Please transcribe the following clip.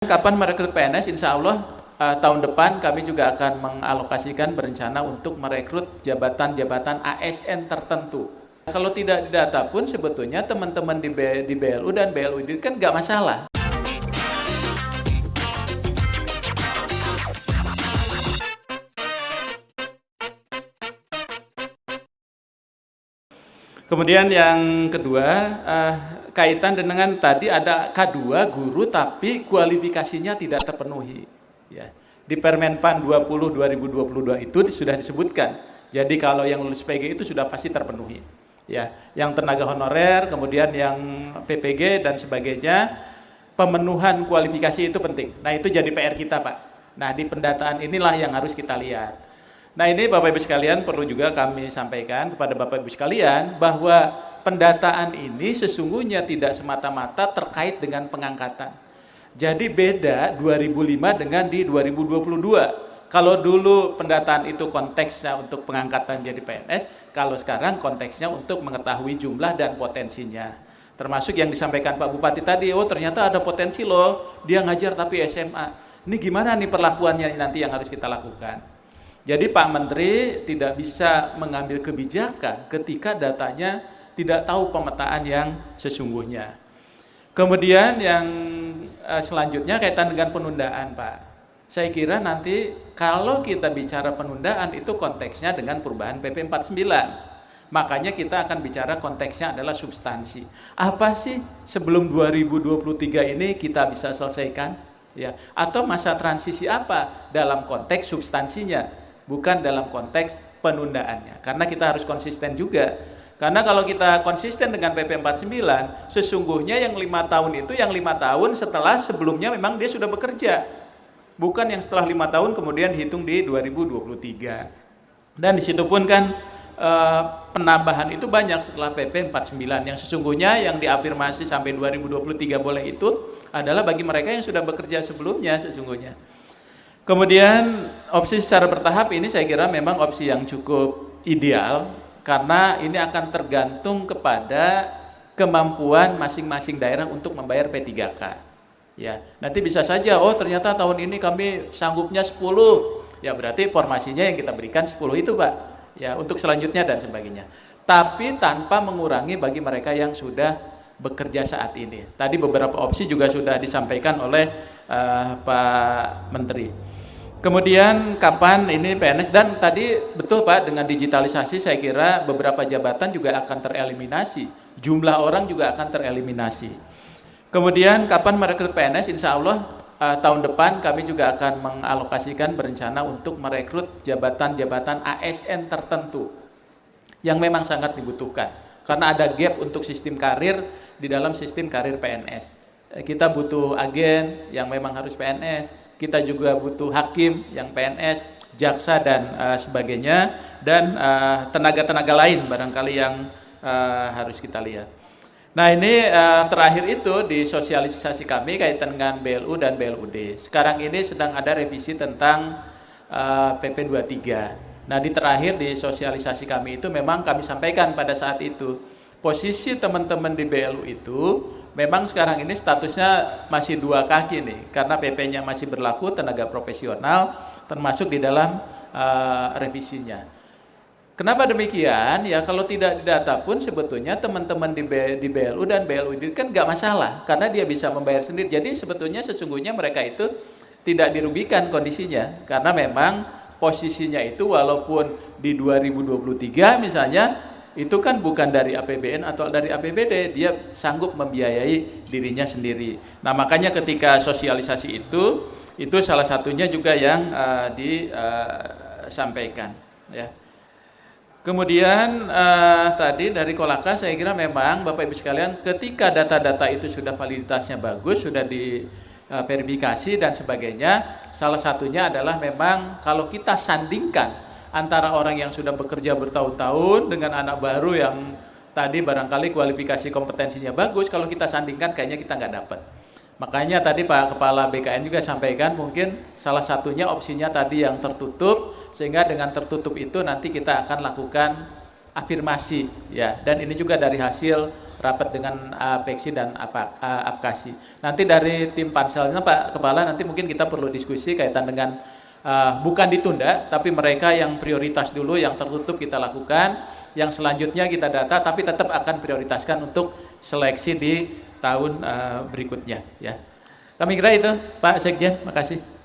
Kapan merekrut PNS? Insya Allah tahun depan kami juga akan mengalokasikan berencana untuk merekrut jabatan-jabatan ASN tertentu. Kalau tidak didata pun sebetulnya teman-teman di BLU dan BLUD kan nggak masalah. Kemudian yang kedua, kaitan dengan tadi ada K2 guru tapi kualifikasinya tidak terpenuhi. Ya. Di Permenpan 20 2022 itu sudah disebutkan. Jadi kalau yang lulus PG itu sudah pasti terpenuhi. Ya, yang tenaga honorer, kemudian yang PPG dan sebagainya, pemenuhan kualifikasi itu penting. Nah, itu jadi PR kita, Pak. Nah, di pendataan inilah yang harus kita lihat. Nah, ini Bapak Ibu sekalian perlu juga kami sampaikan kepada Bapak Ibu sekalian bahwa pendataan ini sesungguhnya tidak semata-mata terkait dengan pengangkatan. Jadi beda 2005 dengan di 2022. Kalau dulu pendataan itu konteksnya untuk pengangkatan jadi PNS, kalau sekarang konteksnya untuk mengetahui jumlah dan potensinya. Termasuk yang disampaikan Pak Bupati tadi, oh ternyata ada potensi loh, dia ngajar tapi SMA. Ini gimana nih perlakuannya nanti yang harus kita lakukan? Jadi Pak Menteri tidak bisa mengambil kebijakan ketika datanya tidak tahu pemetaan yang sesungguhnya. Kemudian yang selanjutnya kaitan dengan penundaan, Pak. Saya kira nanti kalau kita bicara penundaan itu konteksnya dengan perubahan PP 49. Makanya kita akan bicara konteksnya adalah substansi. Apa sih sebelum 2023 ini kita bisa selesaikan? Ya, atau masa transisi apa dalam konteks substansinya, bukan dalam konteks penundaannya. Karena kita harus konsisten juga. Karena kalau kita konsisten dengan PP 49, sesungguhnya yang 5 tahun itu yang 5 tahun setelah sebelumnya memang dia sudah bekerja. Bukan yang setelah 5 tahun kemudian dihitung di 2023. Dan di situ pun kan penambahan itu banyak setelah PP 49. Yang sesungguhnya yang diafirmasi sampai 2023 boleh itu adalah bagi mereka yang sudah bekerja sebelumnya sesungguhnya. Kemudian opsi secara bertahap ini saya kira memang opsi yang cukup ideal karena ini akan tergantung kepada kemampuan masing-masing daerah untuk membayar P3K. Ya, nanti bisa saja, oh ternyata tahun ini kami sanggupnya 10. Ya berarti formasinya yang kita berikan 10 itu, Pak. Ya, untuk selanjutnya dan sebagainya. Tapi tanpa mengurangi bagi mereka yang sudah bekerja saat ini. Tadi beberapa opsi juga sudah disampaikan oleh Pak Menteri. Kemudian kapan ini PNS, dan tadi betul Pak, dengan digitalisasi saya kira beberapa jabatan juga akan tereliminasi. Jumlah orang juga akan tereliminasi. Kemudian kapan merekrut PNS? Insya Allah tahun depan kami juga akan mengalokasikan berencana untuk merekrut jabatan-jabatan ASN tertentu yang memang sangat dibutuhkan. Karena ada gap untuk sistem karir di dalam sistem karir PNS. Kita butuh agen yang memang harus PNS, kita juga butuh hakim yang PNS, jaksa dan sebagainya, dan tenaga-tenaga lain barangkali yang harus kita lihat. Nah ini terakhir itu di sosialisasi kami kaitan dengan BLU dan BLUD. Sekarang ini sedang ada revisi tentang PP 23. Nah di terakhir di sosialisasi kami itu memang kami sampaikan pada saat itu, posisi teman-teman di BLU itu memang sekarang ini statusnya masih 2 kaki nih, karena PP-nya masih berlaku tenaga profesional termasuk di dalam revisinya. Kenapa demikian? Ya kalau tidak didata pun sebetulnya teman-teman di BLU dan BLUD kan nggak masalah karena dia bisa membayar sendiri. Jadi sebetulnya sesungguhnya mereka itu tidak dirugikan kondisinya karena memang posisinya itu walaupun di 2023 misalnya itu kan bukan dari APBN atau dari APBD, dia sanggup membiayai dirinya sendiri. Nah makanya ketika sosialisasi itu salah satunya juga yang disampaikan ya. Kemudian tadi dari Kolaka saya kira memang Bapak Ibu sekalian ketika data-data itu sudah validitasnya bagus, sudah diverifikasi dan sebagainya, salah satunya adalah memang kalau kita sandingkan antara orang yang sudah bekerja bertahun-tahun dengan anak baru yang tadi barangkali kualifikasi kompetensinya bagus, kalau kita sandingkan kayaknya kita nggak dapat. Makanya tadi Pak Kepala BKN juga sampaikan mungkin salah satunya opsinya tadi yang tertutup, sehingga dengan tertutup itu nanti kita akan lakukan afirmasi ya. Dan ini juga dari hasil rapat dengan Apeksi dan Apkasi. Nanti dari tim panselnya Pak Kepala, nanti mungkin kita perlu diskusi kaitan dengan bukan ditunda, tapi mereka yang prioritas dulu, yang tertutup kita lakukan, yang selanjutnya kita data, tapi tetap akan prioritaskan untuk seleksi di tahun berikutnya. Ya, kami kira itu Pak Sekjen, makasih.